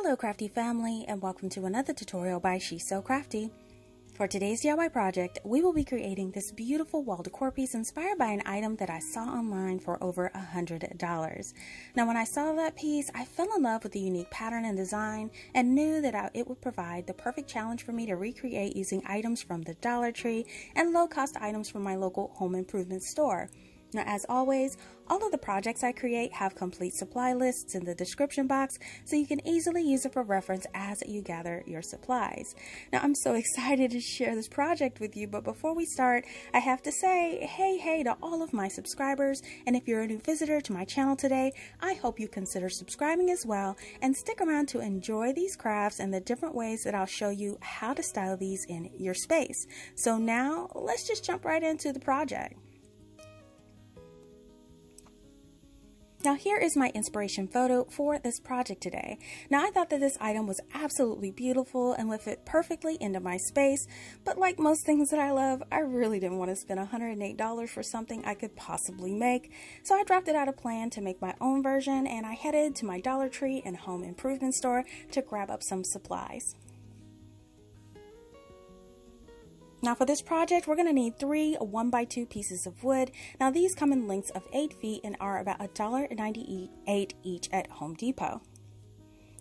Hello CraftDee Family, and welcome to another tutorial by She's So Crafty. For today's DIY project, we will be creating this beautiful wall decor piece inspired by an item that I saw online for over $100. Now when I saw that piece, I fell in love with the unique pattern and design and knew that it would provide the perfect challenge for me to recreate using items from the Dollar Tree and low-cost items from my local home improvement store. Now, as always, all of the projects I create have complete supply lists in the description box, so you can easily use it for reference as you gather your supplies. Now, I'm so excited to share this project with you, but before we start, I have to say hey to all of my subscribers, and if you're a new visitor to my channel today, I hope you consider subscribing as well, and stick around to enjoy these crafts and the different ways that I'll show you how to style these in your space. So now, let's just jump right into the project. Now here is my inspiration photo for this project today. Now I thought that this item was absolutely beautiful and would fit perfectly into my space, but like most things that I love, I really didn't want to spend $108 for something I could possibly make. So I drafted out a plan to make my own version, and I headed to my Dollar Tree and home improvement store to grab up some supplies. Now for this project, we're going to need 3 1x2 pieces of wood. Now these come in lengths of 8 feet and are about $1.98 each at Home Depot.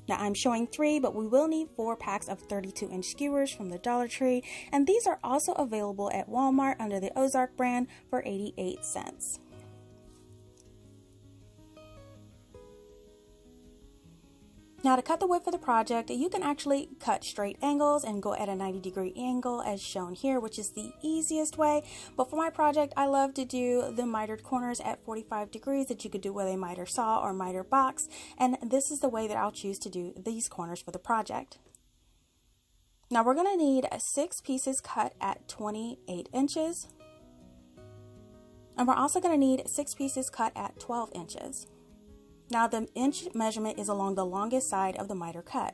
Now I'm showing 3, but we will need 4 packs of 32-inch skewers from the Dollar Tree, and these are also available at Walmart under the Ozark brand for 88 cents. Now to cut the wood for the project, you can actually cut straight angles and go at a 90-degree angle as shown here, which is the easiest way. But for my project, I love to do the mitered corners at 45 degrees that you could do with a miter saw or miter box. And this is the way that I'll choose to do these corners for the project. Now we're going to need 6 pieces cut at 28 inches. And we're also going to need 6 pieces cut at 12 inches. Now the inch measurement is along the longest side of the miter cut.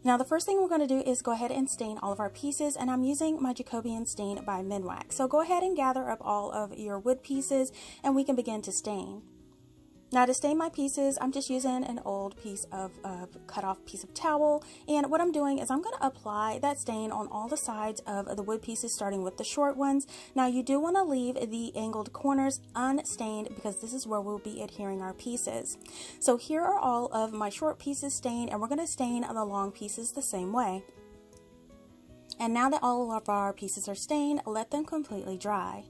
Now the first thing we're going to do is go ahead and stain all of our pieces, and I'm using my Jacobian stain by Minwax. So go ahead and gather up all of your wood pieces and we can begin to stain. Now to stain my pieces, I'm just using an old piece of cut off piece of towel, and what I'm doing is I'm going to apply that stain on all the sides of the wood pieces, starting with the short ones. Now you do want to leave the angled corners unstained because this is where we'll be adhering our pieces. So here are all of my short pieces stained, and we're going to stain the long pieces the same way. And now that all of our pieces are stained, let them completely dry.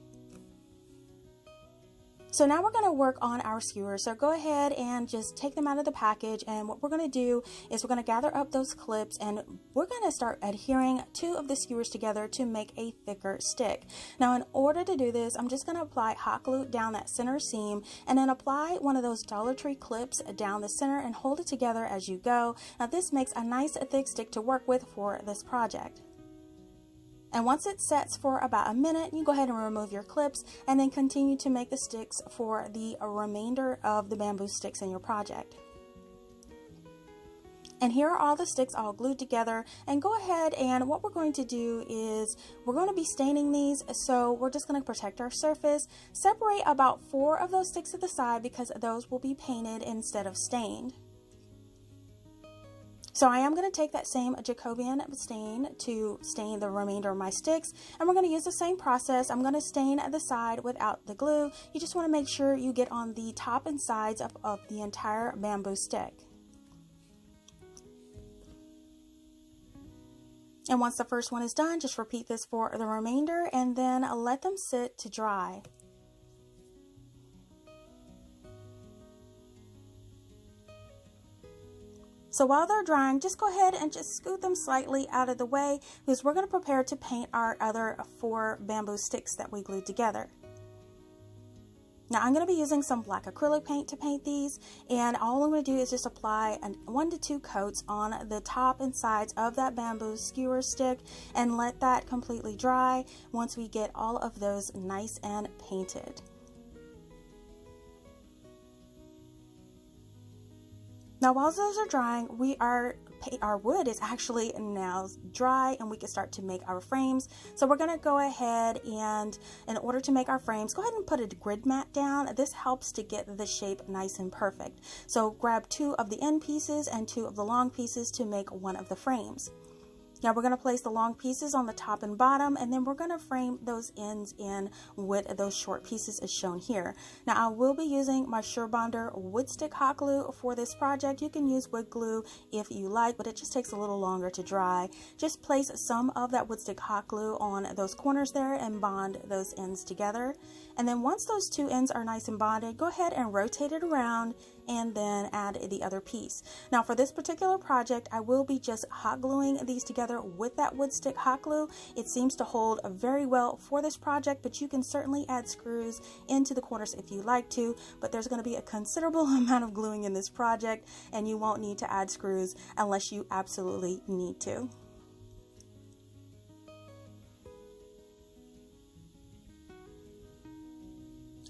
So now we're going to work on our skewers. So go ahead and just take them out of the package, and what we're going to do is we're going to gather up those clips, and we're going to start adhering 2 of the skewers together to make a thicker stick. Now in order to do this, I'm just going to apply hot glue down that center seam, and then apply one of those Dollar Tree clips down the center and hold it together as you go. Now this makes a nice thick stick to work with for this project. And once it sets for about a minute, you go ahead and remove your clips and then continue to make the sticks for the remainder of the bamboo sticks in your project. And here are all the sticks all glued together, and go ahead, and what we're going to do is we're going to be staining these, so we're just going to protect our surface. Separate about 4 of those sticks to the side because those will be painted instead of stained. So I am going to take that same Jacobian stain to stain the remainder of my sticks, and we're going to use the same process. I'm going to stain the side without the glue. You just want to make sure you get on the top and sides of the entire bamboo stick. And once the first one is done, just repeat this for the remainder and then let them sit to dry. So while they're drying, just go ahead and just scoot them slightly out of the way because we're going to prepare to paint our other 4 bamboo sticks that we glued together. Now I'm going to be using some black acrylic paint to paint these, and all I'm going to do is just apply 1 to 2 coats on the top and sides of that bamboo skewer stick and let that completely dry once we get all of those nice and painted. Now while those are drying, our wood is actually now dry and we can start to make our frames. So we're going to go ahead and in order to make our frames, go ahead and put a grid mat down. This helps to get the shape nice and perfect. So grab 2 of the end pieces and 2 of the long pieces to make one of the frames. Now we're going to place the long pieces on the top and bottom, and then we're going to frame those ends in with those short pieces as shown here. Now I will be using my Surebonder wood stick hot glue for this project. You can use wood glue if you like, but it just takes a little longer to dry. Just place some of that wood stick hot glue on those corners there and bond those ends together. And then once those 2 ends are nice and bonded, go ahead and rotate it around and then add the other piece. Now for this particular project, I will be just hot gluing these together with that wood stick hot glue. It seems to hold very well for this project, but you can certainly add screws into the corners if you like to, but there's going to be a considerable amount of gluing in this project and you won't need to add screws unless you absolutely need to.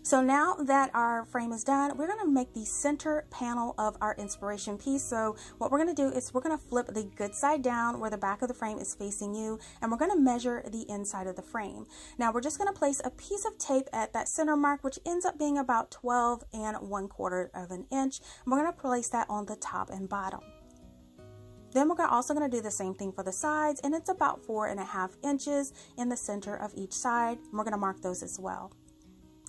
So now that our frame is done, we're going to make the center panel of our inspiration piece. So what we're going to do is we're going to flip the good side down where the back of the frame is facing you, and we're going to measure the inside of the frame. Now we're just going to place a piece of tape at that center mark, which ends up being about 12 1/4 of an inch. And we're going to place that on the top and bottom. Then we're also going to do the same thing for the sides, and it's about 4.5 inches in the center of each side. And we're going to mark those as well.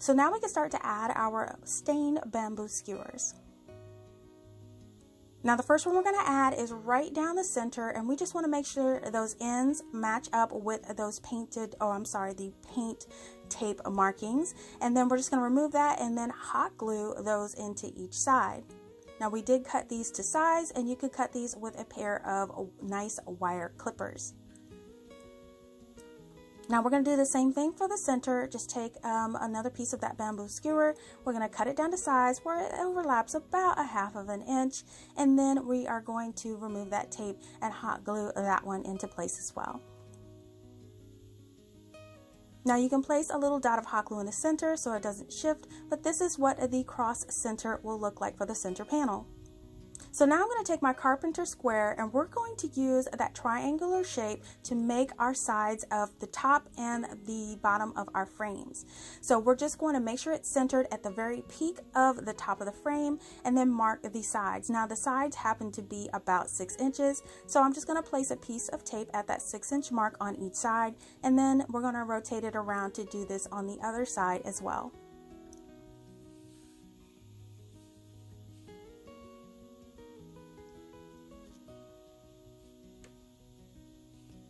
So now we can start to add our stained bamboo skewers. Now the first one we're going to add is right down the center, and we just want to make sure those ends match up with those the paint tape markings. And then we're just going to remove that and then hot glue those into each side. Now we did cut these to size, and you could cut these with a pair of nice wire clippers. Now we're going to do the same thing for the center. Just take another piece of that bamboo skewer. We're going to cut it down to size where it overlaps about 1/2 inch, and then we are going to remove that tape and hot glue that one into place as well. Now you can place a little dot of hot glue in the center so it doesn't shift, but this is what the cross center will look like for the center panel. So now I'm going to take my carpenter square, and we're going to use that triangular shape to make our sides of the top and the bottom of our frames. So we're just going to make sure it's centered at the very peak of the top of the frame and then mark the sides. Now the sides happen to be about 6 inches, so I'm just going to place a piece of tape at that 6-inch mark on each side, and then we're going to rotate it around to do this on the other side as well.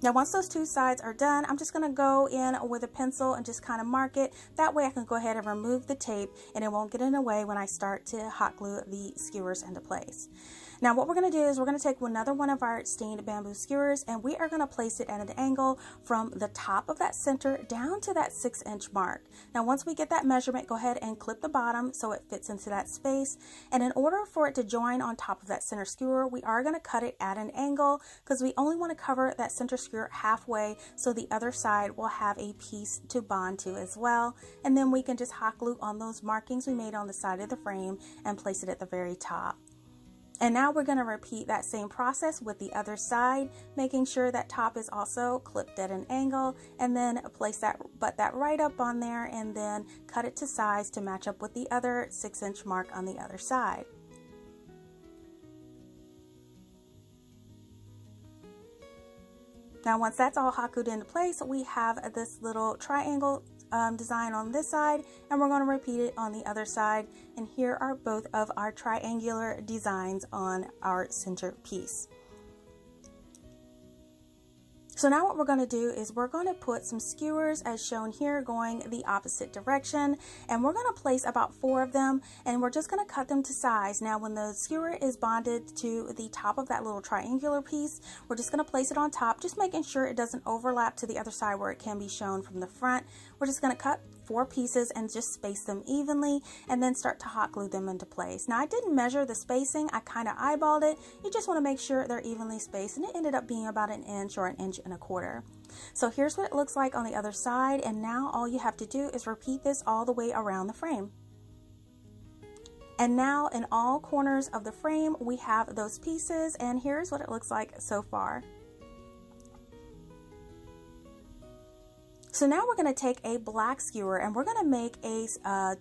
Now once those 2 sides are done, I'm just going to go in with a pencil and just kind of mark it. That way I can go ahead and remove the tape and it won't get in the way when I start to hot glue the skewers into place. Now what we're going to do is we're going to take another one of our stained bamboo skewers, and we are going to place it at an angle from the top of that center down to that 6-inch mark. Now once we get that measurement, go ahead and clip the bottom so it fits into that space. And in order for it to join on top of that center skewer, we are going to cut it at an angle because we only want to cover that center skewer halfway, so the other side will have a piece to bond to as well. And then we can just hot glue on those markings we made on the side of the frame and place it at the very top. And now we're going to repeat that same process with the other side, making sure that top is also clipped at an angle, and then place that right up on there, and then cut it to size to match up with the other 6-inch mark on the other side. Now once that's all hot glued into place, we have this little triangle design on this side, and we're going to repeat it on the other side. And here are both of our triangular designs on our center piece. So now what we're going to do is we're going to put some skewers as shown here going the opposite direction, and we're going to place about 4 of them, and we're just going to cut them to size. Now when the skewer is bonded to the top of that little triangular piece, we're just going to place it on top, just making sure it doesn't overlap to the other side where it can be shown from the front. We're just going to cut 4 pieces and just space them evenly, and then start to hot glue them into place. Now I didn't measure the spacing, I kind of eyeballed it. You just want to make sure they're evenly spaced, and it ended up being about 1 inch or 1.25 inches. So here's what it looks like on the other side, and now all you have to do is repeat this all the way around the frame. And now in all corners of the frame, we have those pieces, and here's what it looks like so far. So now we're going to take a black skewer and we're going to make a square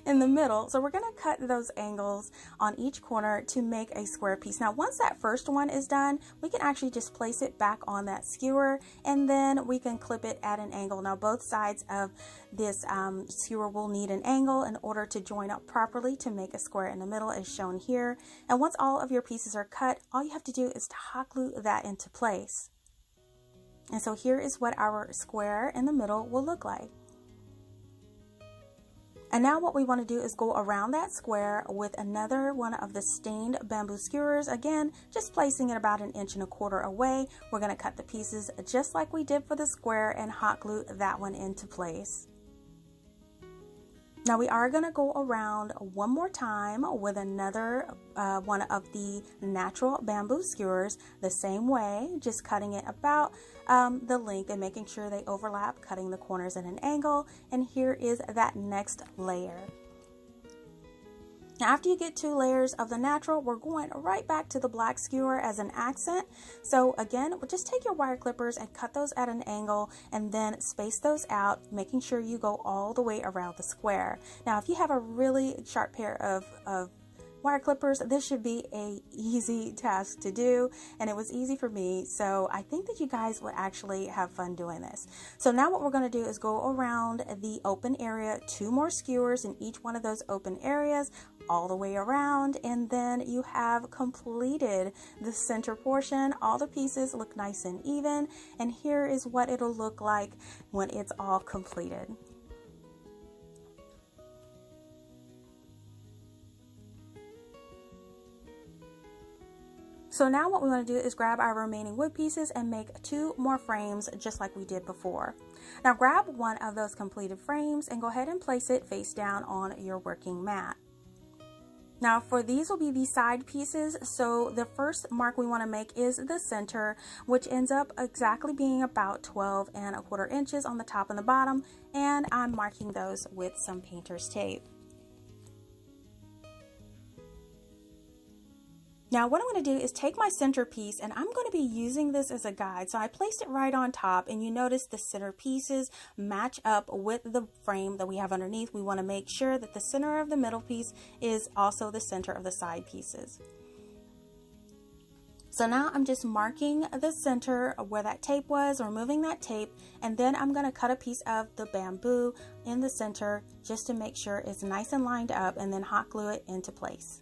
in the middle. So we're going to cut those angles on each corner to make a square piece. Now once that first one is done, we can actually just place it back on that skewer, and then we can clip it at an angle. Now both sides of this skewer will need an angle in order to join up properly to make a square in the middle, as shown here. And once all of your pieces are cut, all you have to do is to hot glue that into place. And so here is what our square in the middle will look like. And now what we want to do is go around that square with another one of the stained bamboo skewers. Again, just placing it about 1.25 inches away. We're going to cut the pieces just like we did for the square and hot glue that one into place. Now we are going to go around one more time with another one of the natural bamboo skewers the same way, just cutting it about the length and making sure they overlap, cutting the corners at an angle. And here is that next layer. Now after you get 2 layers of the natural, we're going right back to the black skewer as an accent. So again, just take your wire clippers and cut those at an angle and then space those out, making sure you go all the way around the square. Now if you have a really sharp pair of wire clippers, this should be a easy task to do, and it was easy for me, so I think that you guys would actually have fun doing this. So now what we're going to do is go around the open area, 2 more skewers in each one of those open areas, all the way around, and then you have completed the center portion. All the pieces look nice and even, and here is what it'll look like when it's all completed. So now what we want to do is grab our remaining wood pieces and make 2 more frames just like we did before. Now grab one of those completed frames and go ahead and place it face down on your working mat. Now for these will be the side pieces, so the first mark we want to make is the center, which ends up exactly being about 12¼ inches on the top and the bottom, and I'm marking those with some painter's tape. Now what I'm going to do is take my center piece, and I'm going to be using this as a guide. So I placed it right on top, and you notice the center pieces match up with the frame that we have underneath. We want to make sure that the center of the middle piece is also the center of the side pieces. So now I'm just marking the center where that tape was, removing that tape, and then I'm going to cut a piece of the bamboo in the center just to make sure it's nice and lined up, and then hot glue it into place.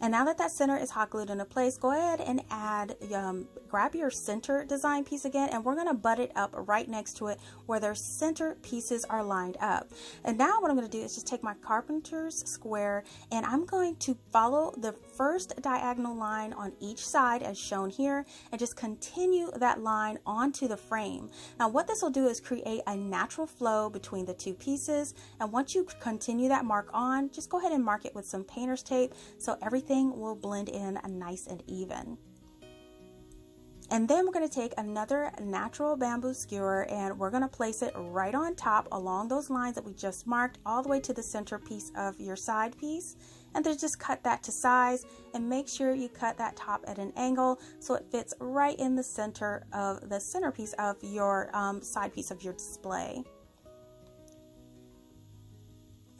And now that that center is hot glued into place, go ahead and add, grab your center design piece again, and we're going to butt it up right next to it where their center pieces are lined up. And now what I'm going to do is just take my carpenter's square, and I'm going to follow the first diagonal line on each side as shown here, and just continue that line onto the frame. Now what this will do is create a natural flow between the 2 pieces, and once you continue that mark on, just go ahead and mark it with some painter's tape so everything will blend in nice and even. And then we're going to take another natural bamboo skewer, and we're going to place it right on top along those lines that we just marked, all the way to the center piece of your side piece. And then just cut that to size, and make sure you cut that top at an angle so it fits right in the center of the centerpiece of your side piece of your display.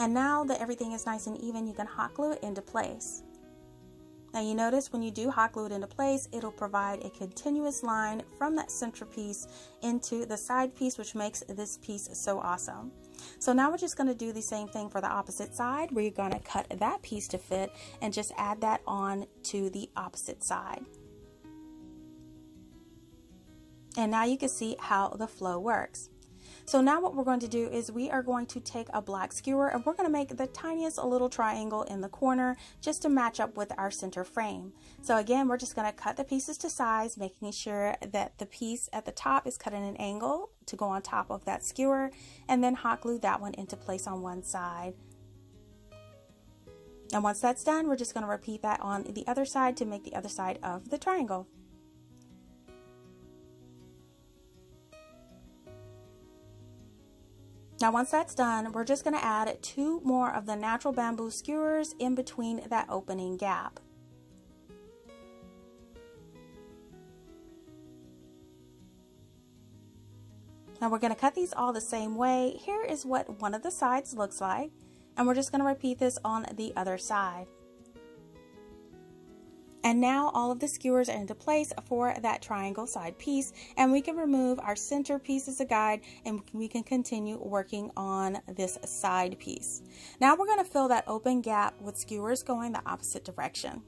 And now that everything is nice and even, you can hot glue it into place. Now you notice when you do hot glue it into place, it'll provide a continuous line from that centerpiece into the side piece, which makes this piece so awesome. So now we're just going to do the same thing for the opposite side, where you're going to cut that piece to fit and just add that on to the opposite side. And now you can see how the flow works. So now what we're going to do is we are going to take a black skewer, and we're going to make the tiniest little triangle in the corner just to match up with our center frame. So again, we're just going to cut the pieces to size, making sure that the piece at the top is cut at an angle to go on top of that skewer, and then hot glue that one into place on one side. And once that's done, we're just going to repeat that on the other side to make the other side of the triangle. Now once that's done, we're just going to add 2 more of the natural bamboo skewers in between that opening gap. Now we're going to cut these all the same way. Here is what one of the sides looks like, and we're just going to repeat this on the other side. And now all of the skewers are into place for that triangle side piece, and we can remove our center piece as a guide, and we can continue working on this side piece. Now we're going to fill that open gap with skewers going the opposite direction.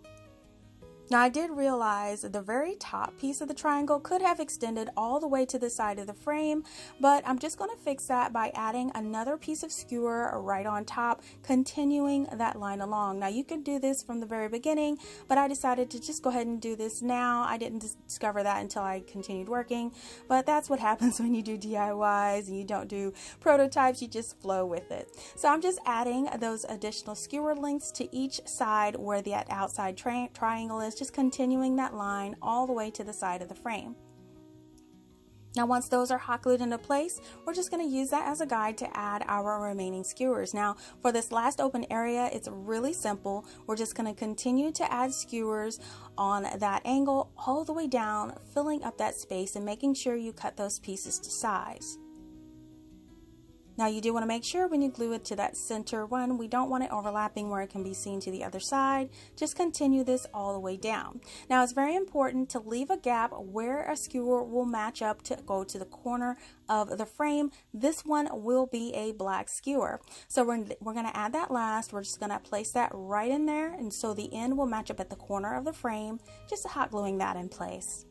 Now I did realize the very top piece of the triangle could have extended all the way to the side of the frame, but I'm just going to fix that by adding another piece of skewer right on top, continuing that line along. Now you could do this from the very beginning, but I decided to just go ahead and do this now. I didn't discover that until I continued working, but that's what happens when you do DIYs and you don't do prototypes, you just flow with it. So I'm just adding those additional skewer lengths to each side where that outside triangle is, just continuing that line all the way to the side of the frame. Now once those are hot glued into place, we're just going to use that as a guide to add our remaining skewers. Now for this last open area, it's really simple. We're just going to continue to add skewers on that angle all the way down, filling up that space and making sure you cut those pieces to size. Now you do want to make sure when you glue it to that center one, we don't want it overlapping where it can be seen to the other side. Just continue this all the way down. Now it's very important to leave a gap where a skewer will match up to go to the corner of the frame. This one will be a black skewer. So we're going to add that last. We're just going to place that right in there, and so the end will match up at the corner of the frame, just hot gluing that in place.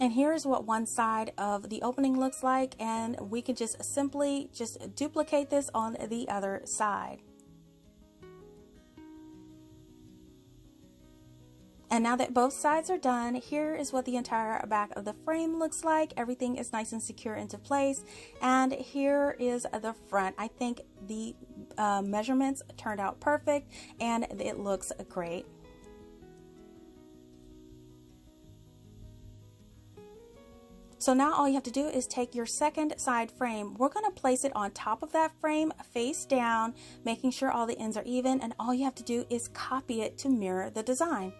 And here's what one side of the opening looks like, and we can just simply duplicate this on the other side. And now that both sides are done, here is what the entire back of the frame looks like. Everything is nice and secure into place, and here is the front. I think the measurements turned out perfect and it looks great. So now all you have to do is take your second side frame. We're going to place it on top of that frame face down, making sure all the ends are even, and all you have to do is copy it to mirror the design.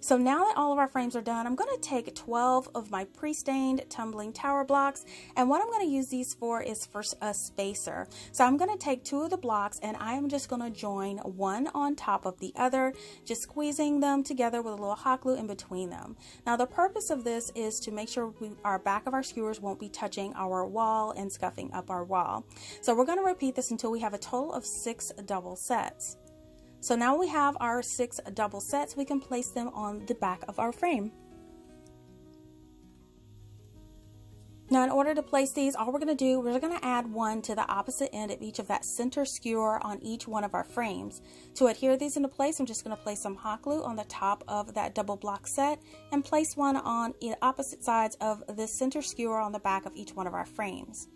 So now that all of our frames are done, I'm going to take 12 of my pre-stained tumbling tower blocks, and what I'm going to use these for is for a spacer. So I'm going to take 2 of the blocks and I'm just going to join one on top of the other, just squeezing them together with a little hot glue in between them. Now the purpose of this is to make sure our back of our skewers won't be touching our wall and scuffing up our wall. So we're going to repeat this until we have a total of 6 double sets. So now we have our 6 double sets, we can place them on the back of our frame. Now in order to place these, all we're going to do, we're going to add one to the opposite end of each of that center skewer on each one of our frames. To adhere these into place, I'm just going to place some hot glue on the top of that double block set and place one on the opposite sides of the center skewer on the back of each one of our frames.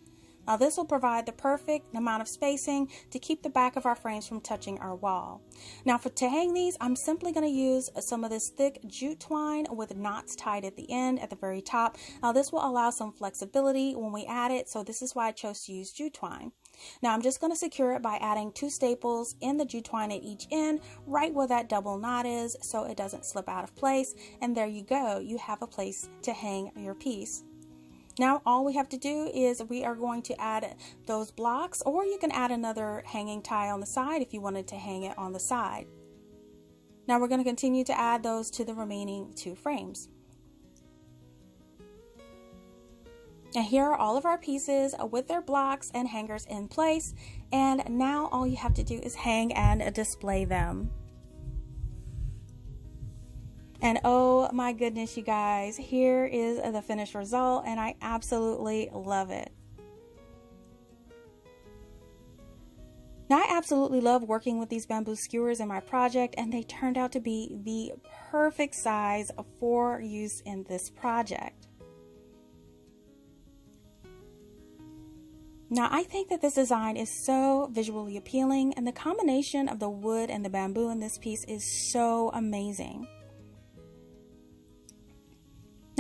Now this will provide the perfect amount of spacing to keep the back of our frames from touching our wall. Now to hang these, I'm simply going to use some of this thick jute twine with knots tied at the end at the very top. Now this will allow some flexibility when we add it, so this is why I chose to use jute twine. Now I'm just going to secure it by adding 2 staples in the jute twine at each end, right where that double knot is, so it doesn't slip out of place, and there you go, you have a place to hang your piece. Now all we have to do is we are going to add those blocks, or you can add another hanging tie on the side if you wanted to hang it on the side. Now we're going to continue to add those to the remaining 2 frames. Now here are all of our pieces with their blocks and hangers in place, and now all you have to do is hang and display them. And oh my goodness, you guys, here is the finished result, and I absolutely love it. Now I absolutely love working with these bamboo skewers in my project, and they turned out to be the perfect size for use in this project. Now I think that this design is so visually appealing, and the combination of the wood and the bamboo in this piece is so amazing.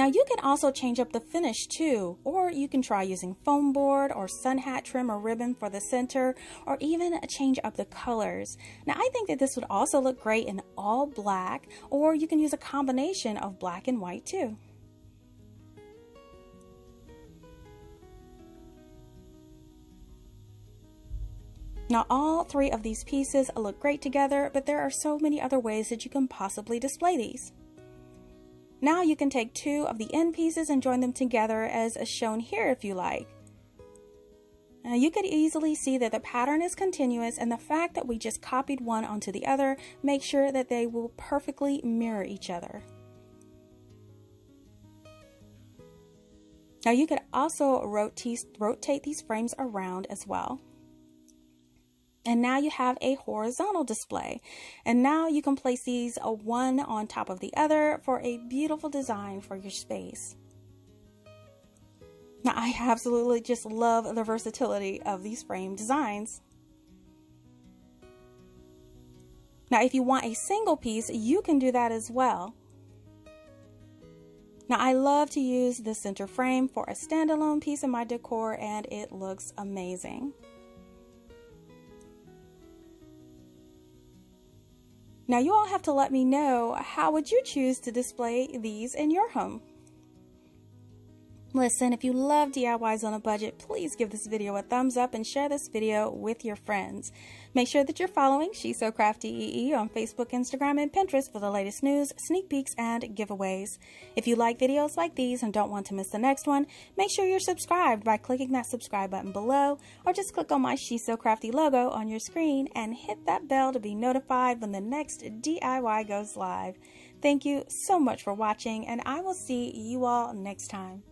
Now you can also change up the finish too, or you can try using foam board or sun hat trim or ribbon for the center, or even change up the colors. Now I think that this would also look great in all black, or you can use a combination of black and white too. Now all three of these pieces look great together, but there are so many other ways that you can possibly display these. Now you can take two of the end pieces and join them together as shown here if you like. Now you could easily see that the pattern is continuous, and the fact that we just copied one onto the other makes sure that they will perfectly mirror each other. Now you could also rotate these frames around as well. And now you have a horizontal display. And now you can place these one on top of the other for a beautiful design for your space. Now I absolutely just love the versatility of these frame designs. Now if you want a single piece, you can do that as well. Now I love to use the center frame for a standalone piece in my decor, and it looks amazing. Now you all have to let me know, how would you choose to display these in your home? Listen, if you love DIYs on a budget, please give this video a thumbs up and share this video with your friends. Make sure that you're following She's So Crafty EE on Facebook, Instagram, and Pinterest for the latest news, sneak peeks, and giveaways. If you like videos like these and don't want to miss the next one, make sure you're subscribed by clicking that subscribe button below, or just click on my She's So Crafty logo on your screen and hit that bell to be notified when the next DIY goes live. Thank you so much for watching, and I will see you all next time.